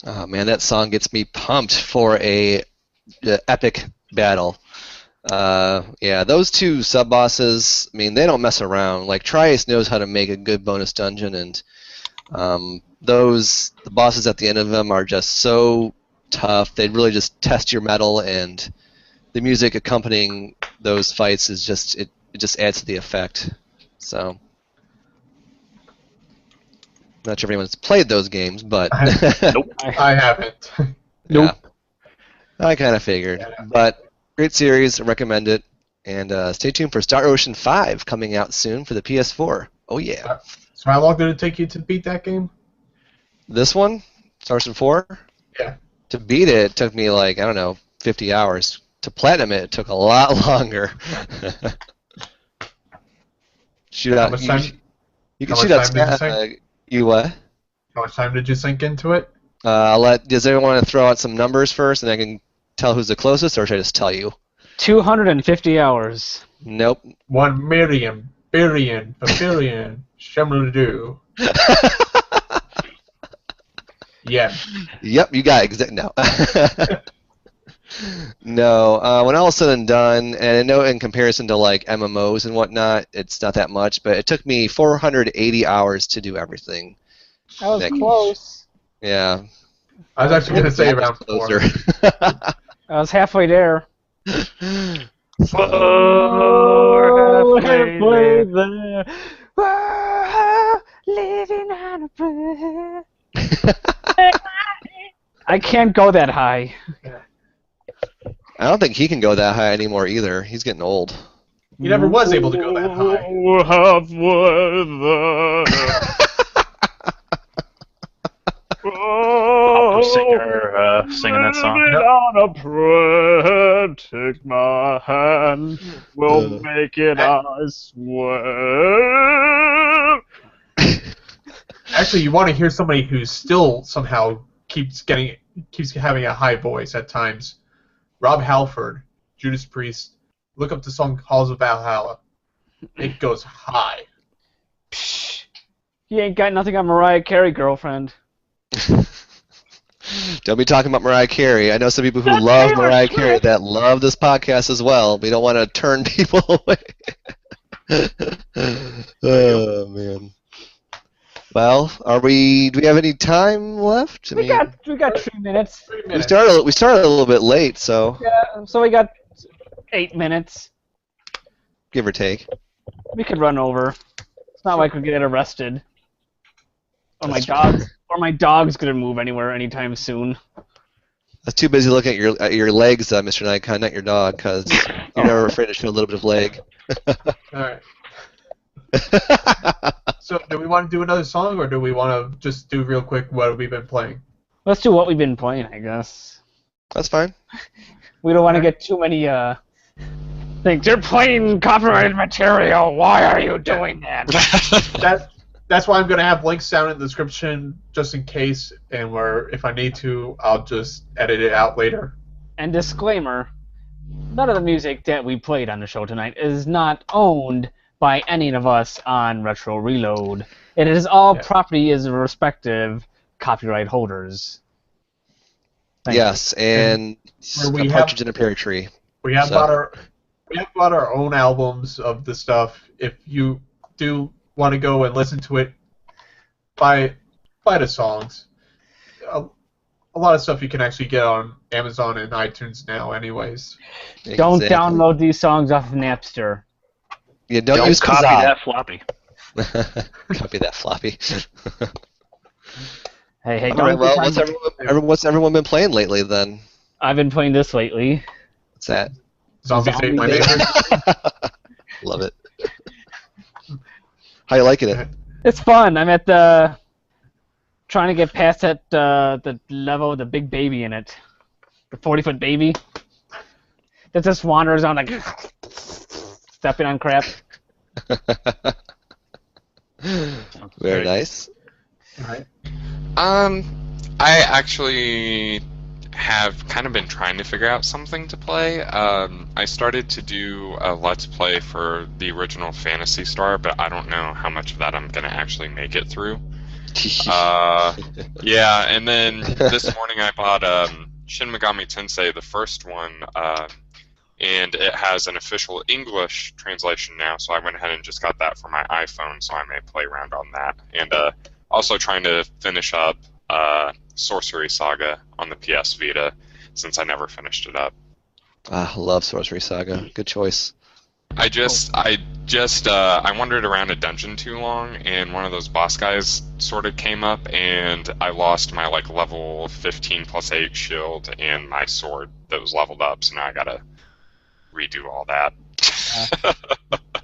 Oh man, that song gets me pumped for a epic battle. Yeah, those two sub bosses. I mean, they don't mess around. Like Tri-Ace knows how to make a good bonus dungeon, and the bosses at the end of them are just so tough. They really just test your mettle, and the music accompanying those fights is just it just adds to the effect. So. Not sure if anyone's played those games, but
Nope.
I haven't.
yeah, I kind of figured.
Yeah.
But great series, I recommend it. And stay tuned for Star Ocean 5 coming out soon for the PS4. Oh yeah.
So how long did it take you to beat that game?
This one, Star Ocean 4?
Yeah.
To beat it, it took me like, I don't know, 50 hours. To platinum it, it took a lot longer. Shoot
How
out.
much time?
You can
how
shoot
much
out.
time did you sink?
You what?
How much time did you sink into it?
Does everyone want to throw out some numbers first, and I can tell who's the closest, or should I just tell you?
250 hours.
Nope.
1 million, billion, billion, shamaloo. Yeah.
Yep, you got it. No. No. When all is said and done, and I know in comparison to like MMOs and whatnot, it's not that much, but it took me 480 hours to do everything.
That was
Nick.
close.
Yeah.
I was actually going to say around 4.
Closer.
I was halfway there.
Oh,
halfway there. Whoa, living on a prayer. I can't go that high.
I don't think he can go that high anymore either. He's getting old.
He never was able to go that high.
Opera singer singing that song.
On a prayer, take my hand, we'll make it, I swear.
Actually, you want to hear somebody who still somehow keeps having a high voice at times. Rob Halford, Judas Priest. Look up the song "Halls of Valhalla." It goes high.
Psh, he ain't got nothing on Mariah Carey, girlfriend.
Don't be talking about Mariah Carey. I know some people who love Mariah Carey that love this podcast as well. We don't want to turn people away. Oh man. Well, do we have any time left?
We got 3 minutes.
3
we
minutes.
started a little bit late, so
Yeah, so we got 8 minutes.
give or take.
We could run over. It's not like we get arrested. Or
That's
my dog's gonna move anywhere anytime soon.
I was too busy looking at your legs, Mr. Nikon, not your dog, because you're never afraid to show a little bit of leg.
All right. So, do we want to do another song, or do we want to just do real quick what we've been playing?
Let's do what we've been playing, I guess.
That's fine.
We don't want to get too many things. You're playing copyrighted material. Why are you doing that?
That's why I'm going to have links down in the description just in case, and if I need to, I'll just edit it out later.
And disclaimer, none of the music that we played on the show tonight is not owned by any of us on Retro Reload. It is all property is respective copyright holders. Thank
Yes, and
Where we
a
have-
partridge in a pear tree.
We have
So-
bought our own albums of the stuff. If you do want to go and listen to it, buy the songs. A lot of stuff you can actually get on Amazon and iTunes now, anyways.
you. Don't
Exactly.
download these songs off of Napster.
Yeah, don't
Don't
use
copy
Kazaa.
that floppy.
Copy that floppy.
Hey,
All
don't
right, well,
pretend-
what's everyone been playing lately then?
I've been playing this lately.
What's that?
Zombies Ate My
Zombie
Neighbors.
Love it. How you liking it?
It's fun. I'm at the trying to get past that the level with the big baby in it, the 40-foot baby that just wanders on like stepping on crap.
Very nice.
All right.
I actually have kind of been trying to figure out something to play. I started to do a Let's Play for the original Phantasy Star, but I don't know how much of that I'm going to actually make it through. Yeah, and then this morning I bought Shin Megami Tensei, the first one, and it has an official English translation now, so I went ahead and just got that for my iPhone, so I may play around on that. And also trying to finish up Sorcery Saga on the PS Vita, since I never finished it up.
Love Sorcery Saga. Good choice.
I Just, I wandered around a dungeon too long, and one of those boss guys sort of came up, and I lost my, like, level 15 plus 8 shield and my sword that was leveled up, so now I gotta redo all that.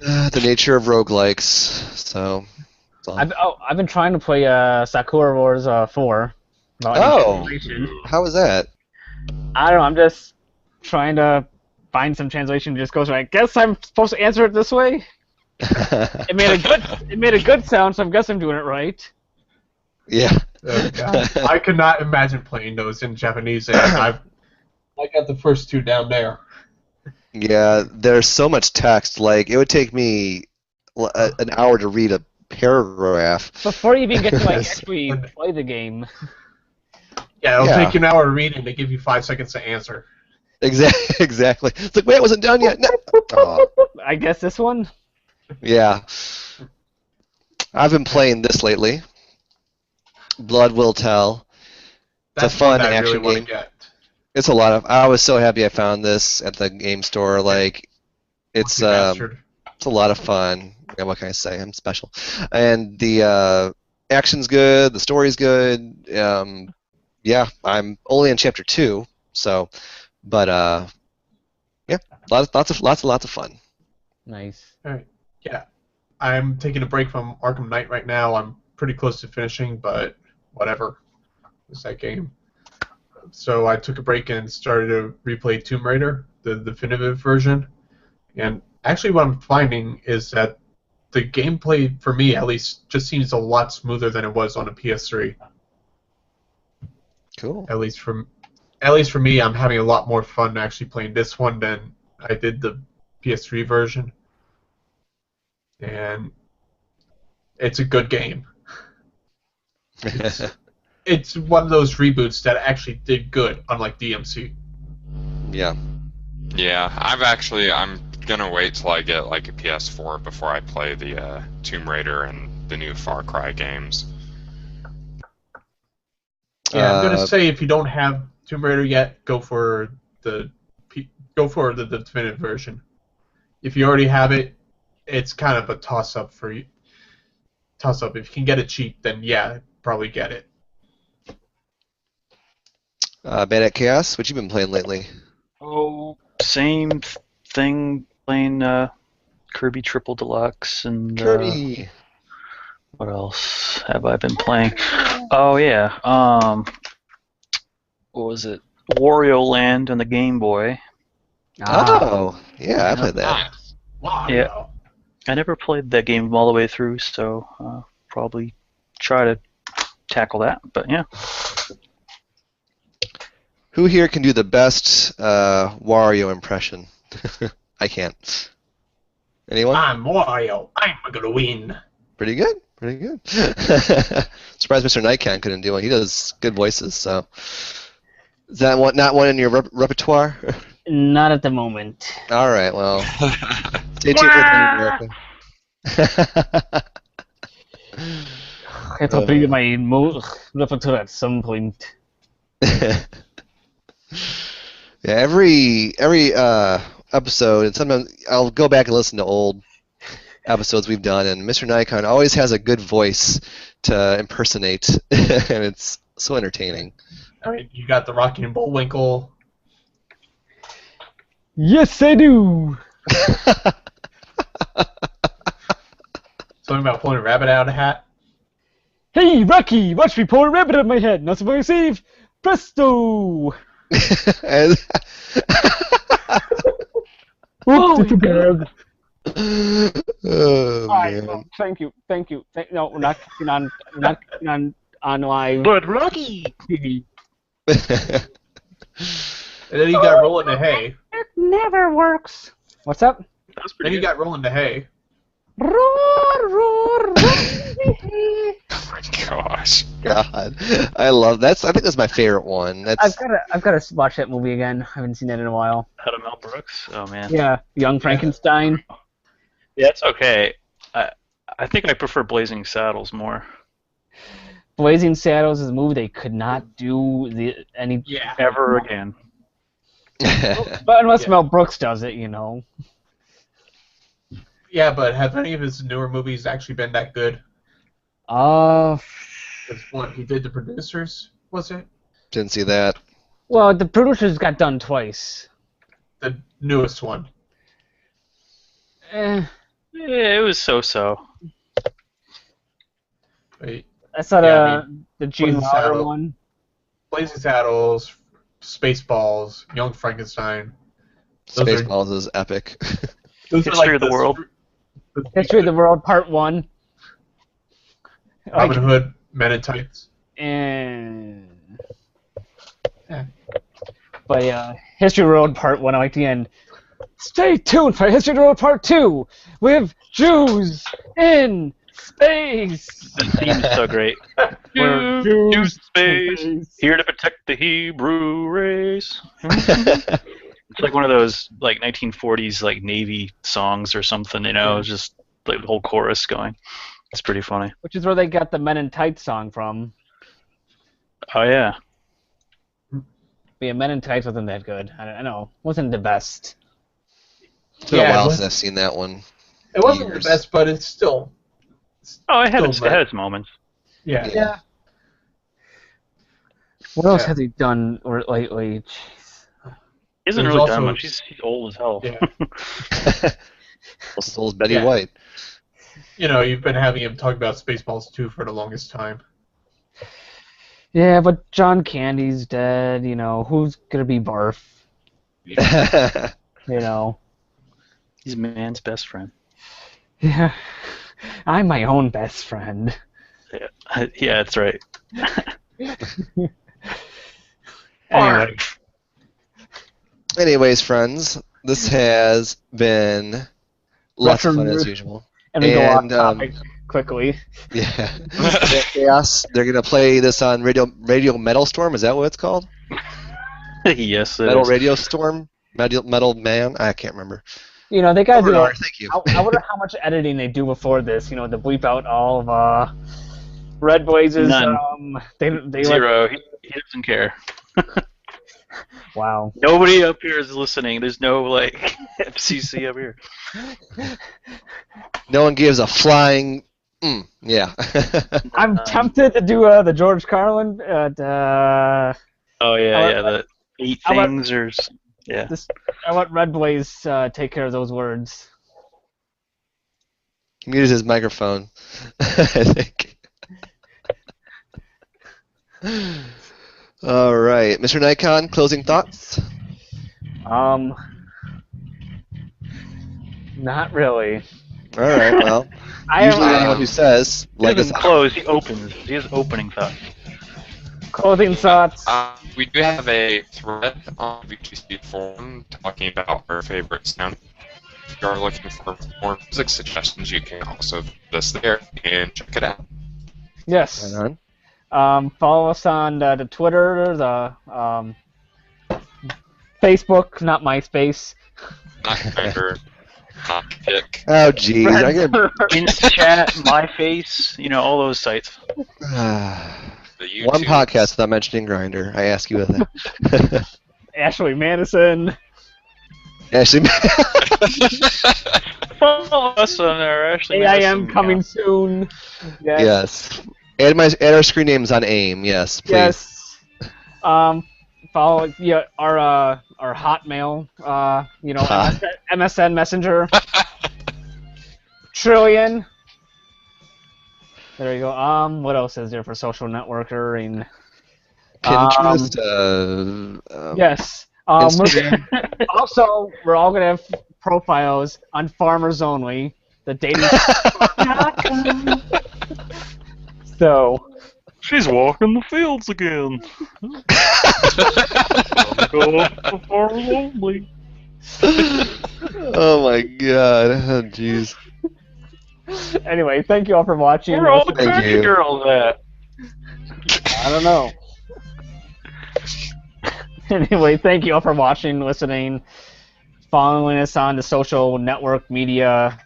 The nature of roguelikes. So.
I've been trying to play Sakura Wars 4.
Oh, how was that?
I don't know. I'm just trying to find some translation. Just goes. I guess I'm supposed to answer it this way. It made a good sound, so I guess I'm doing it right.
Yeah.
Oh, God. I could not imagine playing those in Japanese, and I got the first two down there.
Yeah, there's so much text. Like, it would take me an hour to read a paragraph.
Before you even get to actually play the game.
Yeah, it'll take you an hour to read, and they give you 5 seconds to answer.
Exactly. It's like, wait, it wasn't done yet. No. Oh.
I guess this one.
Yeah. I've been playing this lately. Blood Will Tell.
That's
it's a fun
one that
action
I really
game.
want to get.
It's a lot of. I was so happy I found this at the game store. Like, it's
Bastard.
it's a lot of fun. Yeah, what can I say? I'm special. And the action's good. The story's good. Yeah, I'm only in chapter 2, so, but yeah, lots of fun.
Nice.
All right. Yeah, I'm taking a break from Arkham Knight right now. I'm pretty close to finishing, but whatever. It's that game. So I took a break and started to replay Tomb Raider, the definitive version. And actually what I'm finding is that the gameplay, for me at least, just seems a lot smoother than it was on a PS3.
Cool.
At least for me, I'm having a lot more fun actually playing this one than I did the PS3 version. And it's a good game. It's one of those reboots that actually did good, unlike DMC.
Yeah.
Yeah, I'm gonna wait till I get like a PS4 before I play the Tomb Raider and the new Far Cry games.
Yeah, I'm gonna say if you don't have Tomb Raider yet, go for the definitive version. If you already have it, it's kind of a toss-up for you. Toss-up. If you can get it cheap, then yeah, probably get it.
Bandit Chaos, what you been playing lately?
Oh, same thing. Playing Kirby Triple Deluxe and
Kirby.
What else have I been playing? Oh yeah. What was it? Wario Land on the Game Boy.
Oh, yeah, I played that.
Nice. Wow.
Yeah. I never played that game all the way through, so probably try to tackle that. But yeah.
Who here can do the best Wario impression? I can't. Anyone?
I'm Wario. I'm gonna win.
Pretty good. Pretty good. Surprised Mr. Nightcan couldn't do one. He does good voices. So, is that not one in your repertoire?
Not at the moment.
All right. Well, stay tuned for America.
I have to update my repertoire at some point.
Yeah, every episode, and sometimes I'll go back and listen to old episodes we've done, and Mr. Nikon always has a good voice to impersonate, and it's so entertaining.
I mean, you got the Rocky and Bullwinkle.
Yes, I do.
Something about pulling a rabbit out of a hat.
Hey, Rocky, watch me pull a rabbit out of my head. Not so save. Presto.
And
Oops, it's a bug.
oh,
Alright,
man.
thank you. No, we're not clicking on live.
But Rocky!
TV.
And then you got Rolling the Hay.
It never works. What's up?
That's
Then
pretty
you
good.
got Rolling the Hay.
Roar, roar, roar.
Oh my gosh.
God, I love that's. I think that's my favorite one. That's
I've got to watch that movie again. I haven't seen that in a while.
Out of Mel Brooks? Oh man.
Yeah, Young Frankenstein.
Yeah, it's okay. I think I prefer Blazing Saddles more.
Blazing Saddles is a movie they could not do any
Yeah.
Ever again.
but unless
Yeah.
Mel Brooks does it, you know.
Yeah, but have any of his newer movies actually been that good?
Uh,
It's what he did, The Producers, was it?
Didn't see that.
well, the producers got done twice.
The newest one.
Eh,
Yeah, it was so-so.
Wait,
I saw
Yeah,
the Gene
Blazing
Wilder
Saddles.
one.
Blazing Saddles, Spaceballs, Young Frankenstein. Those are-
Spaceballs is epic.
Those are
History
like
of the world.
History of the World Part 1.
Robin Hood, Men in Tights.
And...
Yeah.
But yeah, History of the World Part 1, I like the end. Stay tuned for History of the World Part 2 with Jews in space.
The theme's so great. We're
Jews
Jews in space,
space.
here to protect the Hebrew race. It's like one of those like 1940s like Navy songs or something, you know, just like the whole chorus going. It's pretty funny.
Which is where they got the Men in Tights song from.
Oh yeah.
But yeah, Men in Tights wasn't that good. I know. Wasn't the best.
It's been a
Yeah,
while
it was-
since I've seen that one.
It wasn't
Years.
the best, but it's still.
Oh, it had
Still
its, it
bad.
had its moments.
Yeah.
Yeah.
What else
Yeah.
has he done lately? Jeez.
He hasn't
There's
really
also-
done much. He's old as hell.
Yeah.
Also, old Betty
Yeah.
White.
You know, you've been having him talk about Spaceballs 2 for the longest time.
Yeah, but John Candy's dead. You know, who's gonna be Barf? You know.
He's man's best friend.
Yeah. I'm my own best friend.
Yeah, that's right.
Anyway,
Anyways, friends, this has been lots of fun as usual.
and we go off
And,
topic quickly.
Yeah. Chaos. They're gonna play this on Radio Metal Storm. Is that what it's called?
Yes, it
Metal
is.
Radio Storm. Metal Man. I can't remember.
You know, they gotta do.
Overall, thank you.
I wonder how much editing they do before this. You know, to bleep out all of Red Blaze's.
None.
They let,
Zero. He doesn't care.
wow.
Nobody up here is listening. There's no like FCC up here.
No one gives a flying. Yeah.
I'm tempted to do the George Carlin.
Oh yeah, the 8
I let-
things or yeah.
I let Red Blaze take care of those words.
He muted his microphone. I think. All right, Mr. Nikon, closing thoughts.
Not really.
All right. Well,
I
usually
have
anyone who says
He
like
doesn't
us.
close. He opens. He has opening thoughts.
closing thoughts.
We do have a thread on VGC forum talking about our favorite sound. If you are looking for more music suggestions, you can also put us there and check it out.
Yes.
Right on.
Follow us on the Twitter, the Facebook, not MySpace.
Not Kinder, not Kick.
Oh, geez. I'm gonna...
Instachat, My Face, you know, all those sites.
The YouTube.
One podcast without mentioning Grinder. I ask you that.
Ashley Madison.
Actually,
Follow us on our Ashley
AIM
Madison
coming
account.
soon. Yes.
yes. Add our screen names on AIM. Yes, please.
Yes. Follow our Hotmail. You know,
Huh.
MSN Messenger. Trillion. There you go. What else is there for social networking?
Pinterest.
Yes.
Instagram.
Also, we're all gonna have profiles on Farmers Only, the dating. So,
She's walking the fields again. Go up the farm lonely.
Oh my God. Oh, jeez.
anyway, thank you all for watching.
Where are all the
Thank
cracky
you.
girls at?
I don't know. Anyway, thank you all for watching, listening, following us on the social network media,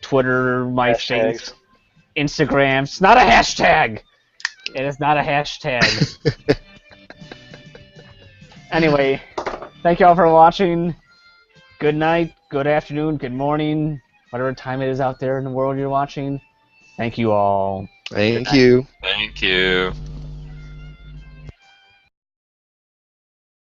Twitter, MySpace,
Hashtags.
Instagram. It's not a hashtag. It is not a hashtag. Anyway, thank you all for watching. Good night, good afternoon, good morning, whatever time it is out there in the world you're watching. Thank you all.
Thank you.
Thank you.